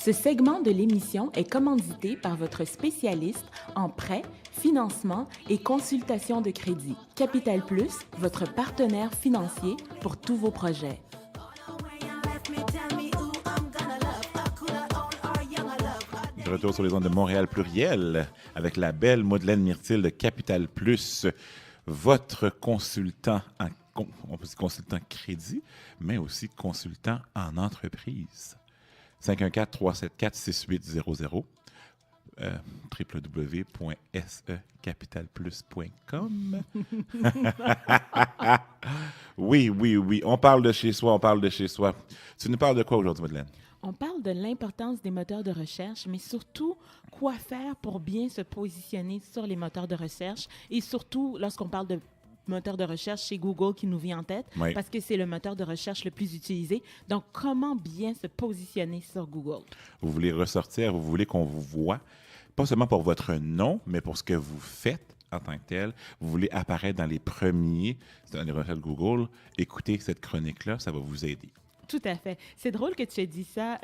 Ce segment de l'émission est commandité par votre spécialiste en prêt, financement et consultation de crédit. Capital Plus, votre partenaire financier pour tous vos projets. De retour sur les ondes de Montréal Pluriel avec la belle Madeleine Myrtille de Capital Plus, votre consultant on peut dire consultant crédit, mais aussi consultant en entreprise. 514-374-6800, www.secapitalplus.com. Oui, on parle de chez soi. Tu nous parles de quoi aujourd'hui, Madeleine? On parle de l'importance des moteurs de recherche, mais surtout, quoi faire pour bien se positionner sur les moteurs de recherche et surtout, lorsqu'on parle de moteur de recherche chez Google qui nous vient en tête, Oui. parce que c'est le moteur de recherche le plus utilisé. Donc, comment bien se positionner sur Google? Vous voulez ressortir, vous voulez qu'on vous voit, pas seulement pour votre nom, mais pour ce que vous faites en tant que tel. Vous voulez apparaître dans les premiers, dans les recherches Google. Écoutez cette chronique-là, ça va vous aider. Tout à fait. C'est drôle que tu aies dit ça,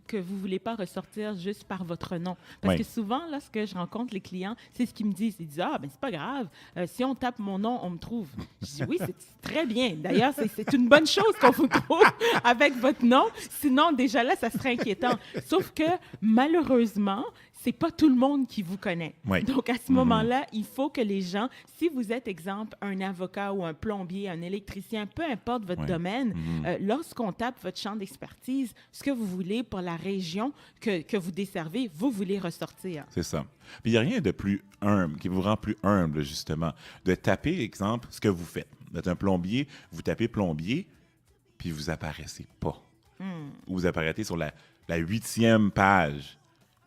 que vous ne voulez pas ressortir juste par votre nom. Parce Oui. que souvent, lorsque je rencontre les clients, c'est ce qu'ils me disent. Ils disent « Ah, ben c'est pas grave. Si on tape mon nom, on me trouve. » Je dis « Oui, c'est très bien. D'ailleurs, c'est une bonne chose qu'on vous trouve avec votre nom. Sinon, déjà là, ça serait inquiétant. » Sauf que, malheureusement, c'est pas tout le monde qui vous connaît. Oui. Donc, à ce moment-là, il faut que les gens, si vous êtes, exemple, un avocat ou un plombier, un électricien, peu importe votre domaine, lorsqu'on tape votre champ d'expertise, ce que vous voulez pour la région que vous desservez, vous voulez ressortir. C'est ça. Puis il n'y a rien de plus humble, qui vous rend plus humble, justement, de taper, exemple, ce que vous faites. Vous êtes un plombier, vous tapez plombier, puis vous apparaissez pas. Ou vous apparaissez sur la 8e page.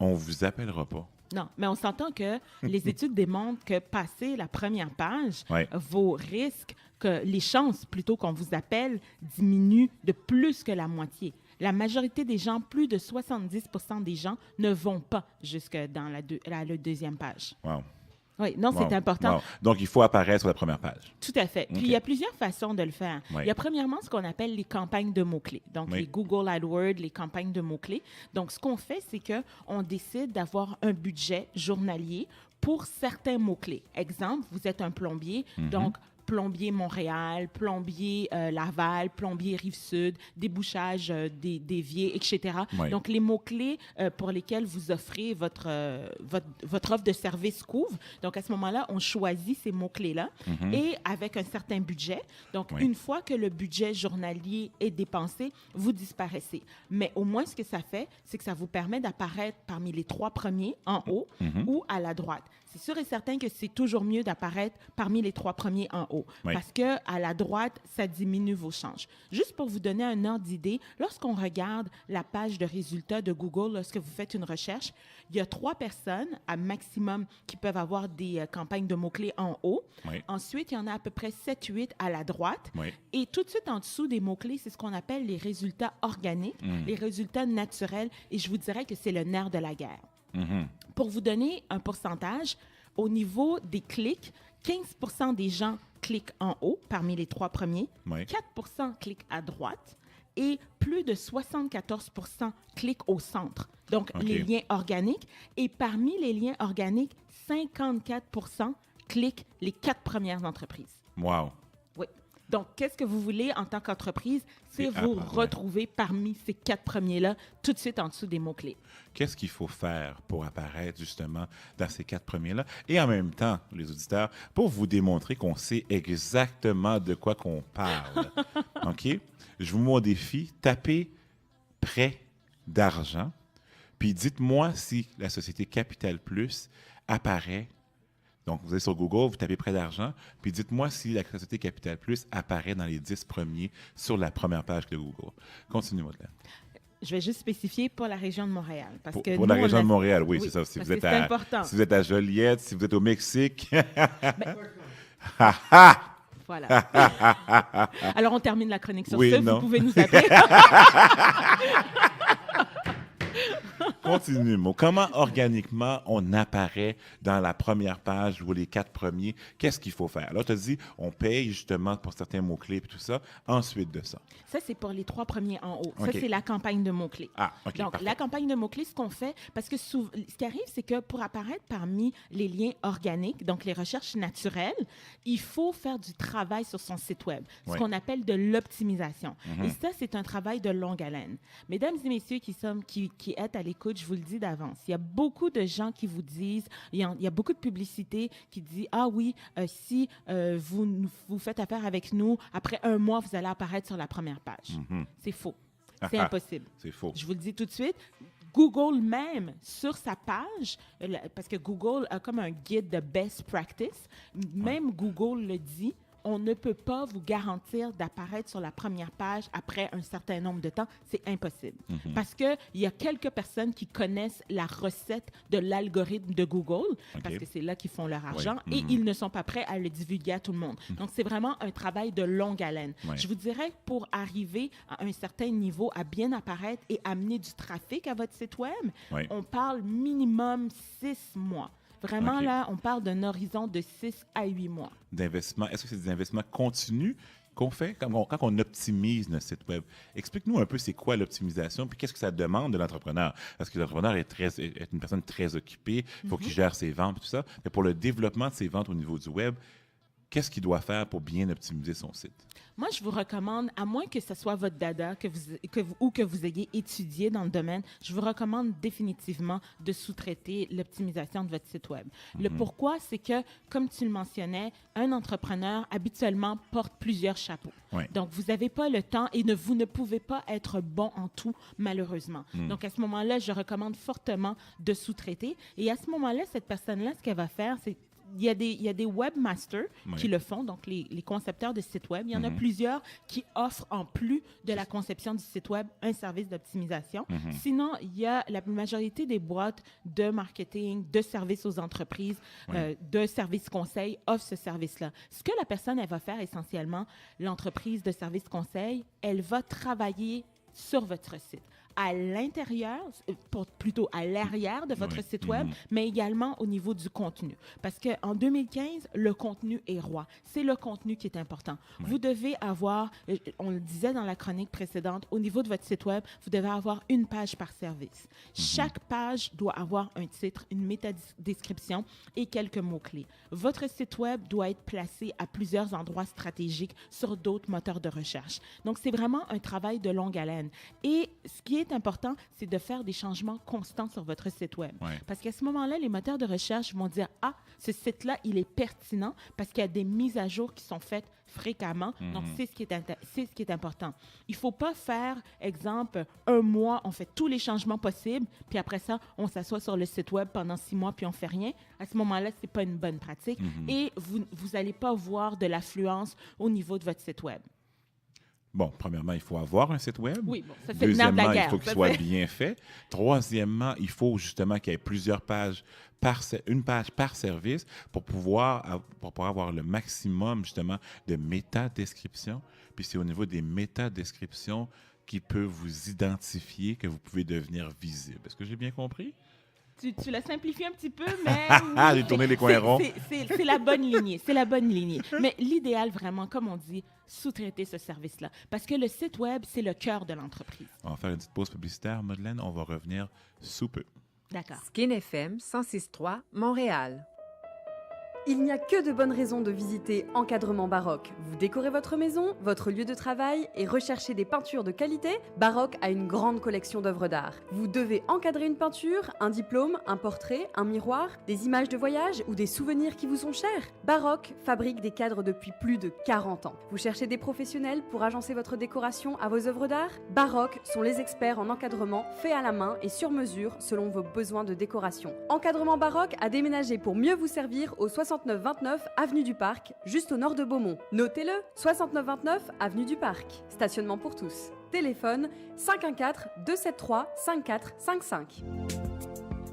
On ne vous appellera pas. Non, mais on s'entend que les études démontrent que passer la première page, Ouais. vos risques, que les chances plutôt qu'on vous appelle diminuent de plus que la moitié. La majorité des gens, plus de 70% des gens, ne vont pas jusque dans la deuxième page. Wow. Oui, non, c'est Wow. important. Wow. Donc, il faut apparaître sur la première page. Tout à fait. Puis, OK. il y a plusieurs façons de le faire. Oui. Il y a premièrement ce qu'on appelle les campagnes de mots-clés. Donc, Oui. les Google AdWords, les campagnes de mots-clés. Donc, ce qu'on fait, c'est qu'on décide d'avoir un budget journalier pour certains mots-clés. Exemple, vous êtes un plombier, donc plombier Montréal, plombier Laval, plombier Rive-Sud, débouchage d'éviers, etc. Oui. Donc, les mots-clés pour lesquels vous offrez votre offre de service couvre. Donc, à ce moment-là, on choisit ces mots-clés-là et avec un certain budget. Donc, Oui. une fois que le budget journalier est dépensé, vous disparaissez. Mais au moins, ce que ça fait, c'est que ça vous permet d'apparaître parmi les 3 premiers en haut ou à la droite. C'est sûr et certain que c'est toujours mieux d'apparaître parmi les 3 premiers en haut Oui. parce qu'à la droite, ça diminue vos chances. Juste pour vous donner un ordre d'idée, lorsqu'on regarde la page de résultats de Google, lorsque vous faites une recherche, il y a 3 personnes à maximum qui peuvent avoir des campagnes de mots-clés en haut. Oui. Ensuite, il y en a à peu près 7-8 à la droite. Oui. Et tout de suite en dessous des mots-clés, c'est ce qu'on appelle les résultats organiques, les résultats naturels. Et je vous dirais que c'est le nerf de la guerre. Pour vous donner un pourcentage, au niveau des clics, 15% des gens cliquent en haut parmi les 3 premiers, Oui. 4% cliquent à droite et plus de 74% cliquent au centre. Donc, OK. les liens organiques. Et parmi les liens organiques, 54% cliquent les 4 premières entreprises. Wow. Oui. Donc, qu'est-ce que vous voulez en tant qu'entreprise? C'est C'est vous apparaître. retrouver parmi ces 4 premiers-là, tout de suite en dessous des mots-clés. Qu'est-ce qu'il faut faire pour apparaître justement dans ces 4 premiers-là? Et en même temps, les auditeurs, pour vous démontrer qu'on sait exactement de quoi qu'on parle. OK? Je vous mets au défi, tapez prêt d'argent, puis dites-moi si la société Capital Plus apparaît. Donc, vous allez sur Google, vous tapez prêt d'argent, puis dites-moi si la société Capital Plus apparaît dans les 10 premiers sur la première page de Google. Continue, Madeleine. Je vais juste spécifier pour la région de Montréal. Parce que Pour la nous, on région a- de Montréal, oui, Oui, c'est ça. Si parce vous, que êtes c'est important. si vous êtes à Joliette, si vous êtes au Mexique. Voilà. Alors, on termine la chronique sur Oui, ça. non. Vous pouvez nous appeler. continue. Mo. Comment organiquement on apparaît dans la première page ou les 4 premiers? Qu'est-ce qu'il faut faire? Là, tu as dit, on paye justement pour certains mots-clés et tout ça. Ensuite de ça. Ça, c'est pour les 3 premiers en haut. OK. Ça, c'est la campagne de mots-clés. Ah, OK, Donc, parfait. la campagne de mots-clés, ce qu'on fait, parce que ce qui arrive, c'est que pour apparaître parmi les liens organiques, donc les recherches naturelles, il faut faire du travail sur son site Web, ce Oui. qu'on appelle de l'optimisation. Et ça, c'est un travail de longue haleine. Mesdames et messieurs qui êtes à l'écoute, je vous le dis d'avance, il y a beaucoup de gens qui vous disent, il y a beaucoup de publicité qui dit, ah oui, si vous faites affaire avec nous, après 1 mois, vous allez apparaître sur la première page. C'est faux. C'est impossible. C'est faux. Je vous le dis tout de suite. Google même, sur sa page, parce que Google a comme un guide de best practice, même Google le dit, on ne peut pas vous garantir d'apparaître sur la première page après un certain nombre de temps. C'est impossible. Parce qu'il y a quelques personnes qui connaissent la recette de l'algorithme de Google, parce que c'est là qu'ils font leur argent, et ils ne sont pas prêts à le divulguer à tout le monde. Donc, c'est vraiment un travail de longue haleine. Je vous dirais que pour arriver à un certain niveau, à bien apparaître et amener du trafic à votre site Web, on parle minimum 6 mois. Vraiment, là, on parle d'un horizon de 6 à 8 mois. D'investissement. Est-ce que c'est des investissements continus qu'on fait quand on optimise notre site Web? Explique-nous un peu c'est quoi l'optimisation puis qu'est-ce que ça demande de l'entrepreneur. Parce que l'entrepreneur est une personne très occupée, il faut qu'il gère ses ventes et tout ça. Mais pour le développement de ses ventes au niveau du Web, qu'est-ce qu'il doit faire pour bien optimiser son site? Moi, je vous recommande, à moins que ce soit votre dada ou que vous ayez étudié dans le domaine, je vous recommande définitivement de sous-traiter l'optimisation de votre site Web. Le pourquoi, c'est que, comme tu le mentionnais, un entrepreneur habituellement porte plusieurs chapeaux. Oui. Donc, vous n'avez pas le temps et vous ne pouvez pas être bon en tout, malheureusement. Donc, à ce moment-là, je recommande fortement de sous-traiter. Et à ce moment-là, cette personne-là, ce qu'elle va faire, c'est il y a des webmasters qui le font, donc les concepteurs de sites web. Il y en a plusieurs qui offrent, en plus de la conception du site web, un service d'optimisation. Sinon, il y a la majorité des boîtes de marketing, de services aux entreprises, de services conseils offrent ce service-là. Ce que la personne, elle va faire essentiellement, l'entreprise de services conseils, elle va travailler sur votre site. À l'intérieur, plutôt à l'arrière de votre site Web, mais également au niveau du contenu. Parce qu'en 2015, le contenu est roi. C'est le contenu qui est important. Vous devez avoir, on le disait dans la chronique précédente, au niveau de votre site Web, vous devez avoir 1 page par service. Chaque page doit avoir un titre, une métadescription et quelques mots-clés. Votre site Web doit être placé à plusieurs endroits stratégiques sur d'autres moteurs de recherche. Donc, c'est vraiment un travail de longue haleine. Et ce qui est important, c'est de faire des changements constants sur votre site Web. Parce qu'à ce moment-là, les moteurs de recherche vont dire « Ah, ce site-là, il est pertinent parce qu'il y a des mises à jour qui sont faites fréquemment. » Donc, c'est ce qui est important. Il ne faut pas faire, exemple, 1 mois, on fait tous les changements possibles, puis après ça, on s'assoit sur le site Web pendant 6 mois, puis on ne fait rien. À ce moment-là, ce n'est pas une bonne pratique. Et vous n'allez pas voir de l'affluence au niveau de votre site Web. Bon, premièrement, il faut avoir un site Web. Oui, bon, ça, c'est le nerf de la Deuxièmement, guerre. il faut qu'il soit bien fait. Troisièmement, il faut justement qu'il y ait plusieurs pages, une page par service pour pouvoir avoir le maximum justement de métadescriptions. Puis c'est au niveau des métadescriptions qui peut vous identifier que vous pouvez devenir visible. Est-ce que j'ai bien compris? Tu l'as simplifié un petit peu, mais... J'ai tourné les coins ronds. C'est la bonne lignée. C'est la bonne lignée. Mais l'idéal, vraiment, comme on dit, sous-traiter ce service-là. Parce que le site Web, c'est le cœur de l'entreprise. On va faire une petite pause publicitaire, Madeleine. On va revenir sous peu. D'accord. Skin FM 106.3, Montréal. Il n'y a que de bonnes raisons de visiter Encadrement Baroque. Vous décorez votre maison, votre lieu de travail et recherchez des peintures de qualité? Baroque a une grande collection d'œuvres d'art. Vous devez encadrer une peinture, un diplôme, un portrait, un miroir, des images de voyage ou des souvenirs qui vous sont chers? Baroque fabrique des cadres depuis plus de 40 ans. Vous cherchez des professionnels pour agencer votre décoration à vos œuvres d'art? Baroque sont les experts en encadrement fait à la main et sur mesure selon vos besoins de décoration. Encadrement Baroque a déménagé pour mieux vous servir au 6929 avenue du Parc, juste au nord de Beaumont. Notez-le, 6929 avenue du Parc. Stationnement pour tous. Téléphone 514-273-5455.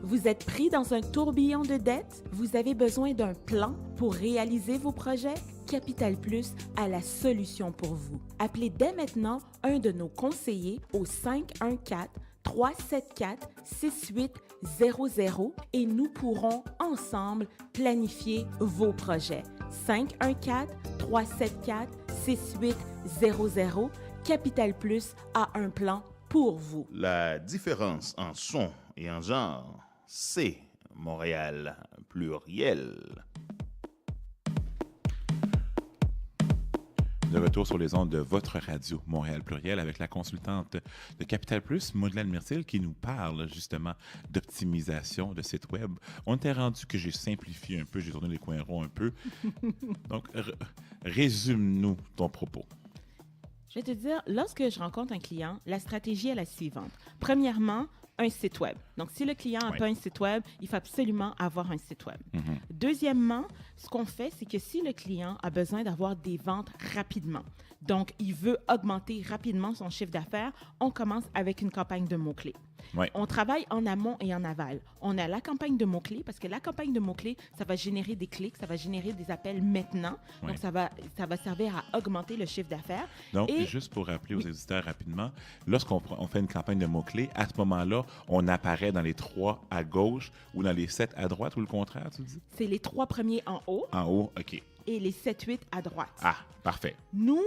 Vous êtes pris dans un tourbillon de dettes? Vous avez besoin d'un plan pour réaliser vos projets? Capital Plus a la solution pour vous. Appelez dès maintenant un de nos conseillers au 514 514-374-6800 et nous pourrons ensemble planifier vos projets. 514-374-6800. Capital Plus a un plan pour vous. La différence en son et en genre, c'est Montréal pluriel. De retour sur les ondes de votre radio Montréal Pluriel avec la consultante de Capital Plus, Madeleine Myrtil, qui nous parle justement d'optimisation de site web. On était rendu que j'ai simplifié un peu, j'ai tourné les coins ronds un peu. Donc, résume-nous ton propos. Je vais te dire, lorsque je rencontre un client, la stratégie est la suivante. Premièrement, un site web. Donc, si le client n'a pas un site web, il faut absolument avoir un site web. Deuxièmement, ce qu'on fait, c'est que si le client a besoin d'avoir des ventes rapidement, donc il veut augmenter rapidement son chiffre d'affaires, on commence avec une campagne de mots-clés. Ouais. On travaille en amont et en aval. On a la campagne de mots-clés parce que la campagne de mots-clés, ça va générer des clics, ça va générer des appels maintenant. Ouais. Donc, ça va servir à augmenter le chiffre d'affaires. Donc, Et- juste pour rappeler aux éditeurs rapidement, lorsqu'on on fait une campagne de mots-clés, à ce moment-là, on apparaît dans les 3 à gauche ou dans les 7 à droite ou le contraire, tu dis? C'est les 3 premiers en haut En haut, OK. et les 7-8 à droite. Ah, parfait. Nous,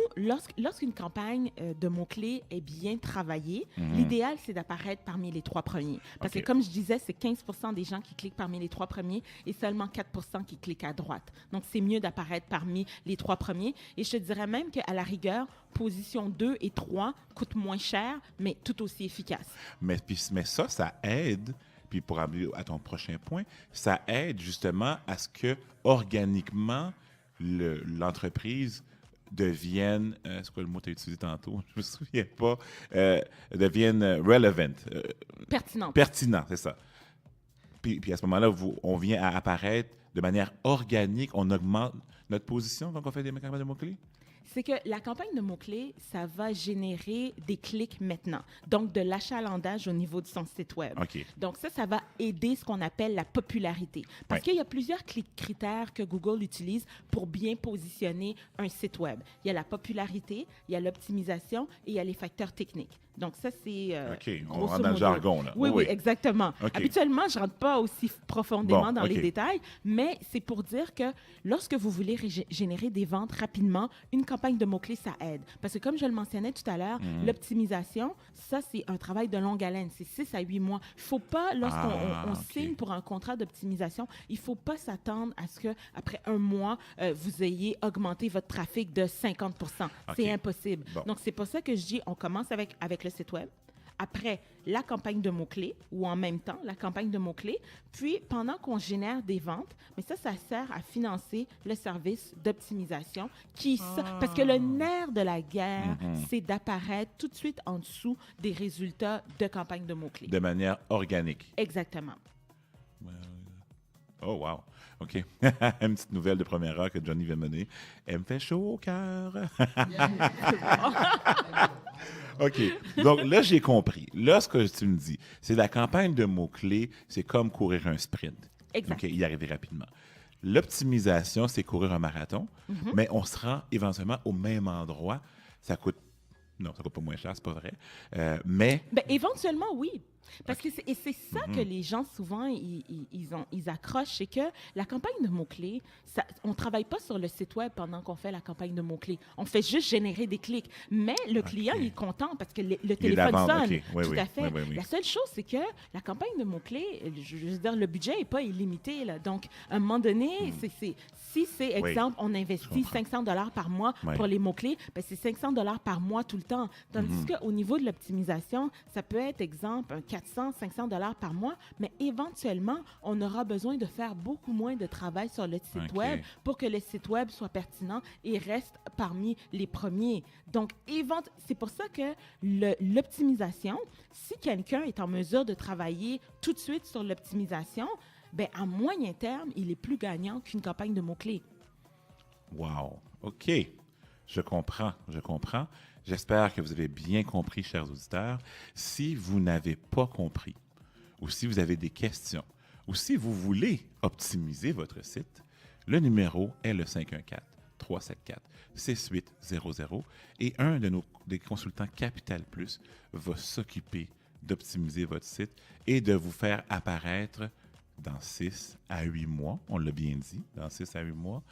lorsqu'une campagne de mots-clés est bien travaillée, l'idéal, c'est d'apparaître parmi les 3 premiers. Parce OK. que, comme je disais, c'est 15% des gens qui cliquent parmi les 3 premiers et seulement 4% qui cliquent à droite. Donc, c'est mieux d'apparaître parmi les 3 premiers. Et je te dirais même qu'à la rigueur, position 2 et 3 coûtent moins cher, mais tout aussi efficaces. Mais ça aide, puis pour aller à ton prochain point, ça aide justement à ce que, organiquement, l'entreprise devienne, c'est quoi le mot que tu as utilisé tantôt? Je me souviens pas, devienne relevant, Pertinentes. pertinent, c'est ça. Puis à ce moment-là, on vient à apparaître de manière organique, on augmente notre position quand on fait des campagnes de mots-clés? C'est que la campagne de mots-clés, ça va générer des clics maintenant. Donc, de l'achalandage au niveau de son site web. OK. Donc, ça va aider ce qu'on appelle la popularité. Parce Ouais. qu'il y a plusieurs critères que Google utilise pour bien positionner un site web. Il y a la popularité, il y a l'optimisation et il y a les facteurs techniques. Donc, ça, c'est OK, on grosso rentre dans le modo. jargon, là. Oui, Oui, oui, oui. exactement. OK. Habituellement, je ne rentre pas aussi profondément Bon, dans OK. les détails, mais c'est pour dire que lorsque vous voulez générer des ventes rapidement, une campagne de mots-clés, ça aide. Parce que comme je le mentionnais tout à l'heure, l'optimisation, ça, c'est un travail de longue haleine. C'est 6 à 8 mois. Il ne faut pas, lorsqu'on on OK. signe pour un contrat d'optimisation, il ne faut pas s'attendre à ce qu'après un mois, vous ayez augmenté votre trafic de 50%. C'est OK. impossible. Bon. Donc, c'est pour ça que je dis, on commence avec le site web. Après, la campagne de mots-clés ou en même temps, la campagne de mots-clés. Puis, pendant qu'on génère des ventes, mais ça sert à financer le service d'optimisation parce que le nerf de la guerre, c'est d'apparaître tout de suite en dessous des résultats de campagne de mots-clés. De manière organique. Exactement. Oh, wow. OK. Une petite nouvelle de première heure que Johnny vient mener. Elle me fait chaud au cœur. OK. Donc là, j'ai compris. Là, ce que tu me dis, c'est la campagne de mots-clés, c'est comme courir un sprint. Exact. OK, y arriver rapidement. L'optimisation, c'est courir un marathon, mais on se rend éventuellement au même endroit. Ça coûte... Non, ça coûte pas moins cher, c'est pas vrai. Mais... Ben, éventuellement, oui. Parce que c'est ça que les gens, souvent, ils accrochent, c'est que la campagne de mots-clés, on ne travaille pas sur le site web pendant qu'on fait la campagne de mots-clés. On fait juste générer des clics. Mais le client, il est content parce que le téléphone vente, sonne. OK. Oui, Tout oui, à fait. oui, oui, oui. La seule chose, c'est que la campagne de mots-clés, je veux dire, le budget n'est pas illimité. Là. Donc, à un moment donné, si c'est, exemple, on investit 500 $ par mois Oui. pour les mots-clés, ben, c'est 500 $ par mois tout le temps. Tandis qu'au niveau de l'optimisation, ça peut être, exemple, un 400, 500 $ par mois, mais éventuellement, on aura besoin de faire beaucoup moins de travail sur le site OK. web pour que le site web soit pertinent et reste parmi les premiers. Donc, c'est pour ça que l'optimisation, si quelqu'un est en mesure de travailler tout de suite sur l'optimisation, ben, à moyen terme, il est plus gagnant qu'une campagne de mots-clés. Wow. OK. Je comprends. J'espère que vous avez bien compris, chers auditeurs. Si vous n'avez pas compris, ou si vous avez des questions, ou si vous voulez optimiser votre site, le numéro est le 514-374-6800 et un des consultants Capital Plus va s'occuper d'optimiser votre site et de vous faire apparaître dans 6 à 8 mois, on l'a bien dit, dans 6 à 8 mois,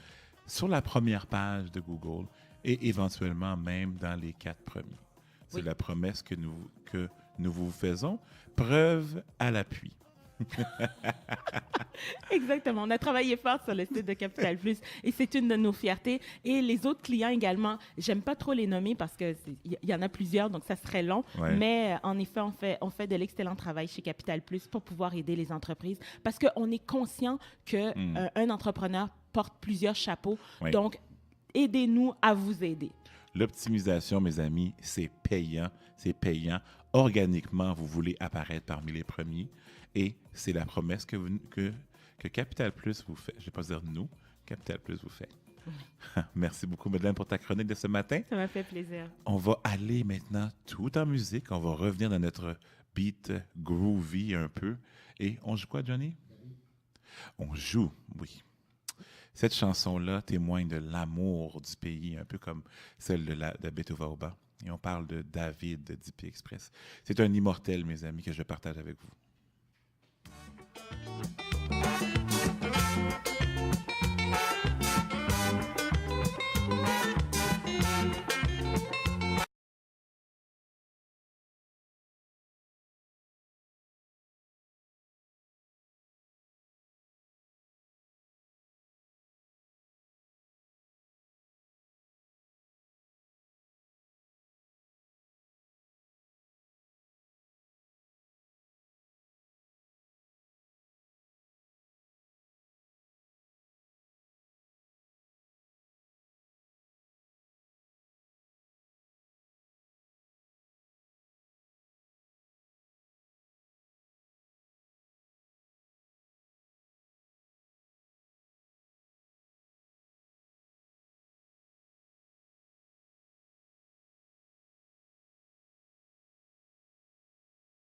sur la première page de Google et éventuellement même dans les 4 premiers. C'est Oui. la promesse que nous vous faisons. Preuve à l'appui. Exactement. On a travaillé fort sur le site de Capital Plus et c'est une de nos fiertés. Et les autres clients également, j'aime pas trop les nommer parce qu'il y en a plusieurs, donc ça serait long. Ouais. Mais en effet, on fait de l'excellent travail chez Capital Plus pour pouvoir aider les entreprises parce qu'on est conscient que un entrepreneur porte plusieurs chapeaux. Ouais. Donc, aidez-nous à vous aider. L'optimisation, mes amis, c'est payant. C'est payant. Organiquement, vous voulez apparaître parmi les premiers. Et c'est la promesse que Capital Plus vous fait. Je ne vais pas dire nous, Capital Plus vous fait. Merci beaucoup, Madeleine, pour ta chronique de ce matin. Ça m'a fait plaisir. On va aller maintenant tout en musique. On va revenir dans notre beat groovy un peu. Et on joue quoi, Johnny? On joue, oui. Cette chanson-là témoigne de l'amour du pays, un peu comme celle de Beethoven au bas. Et on parle de David de DP Express. C'est un immortel, mes amis, que je partage avec vous.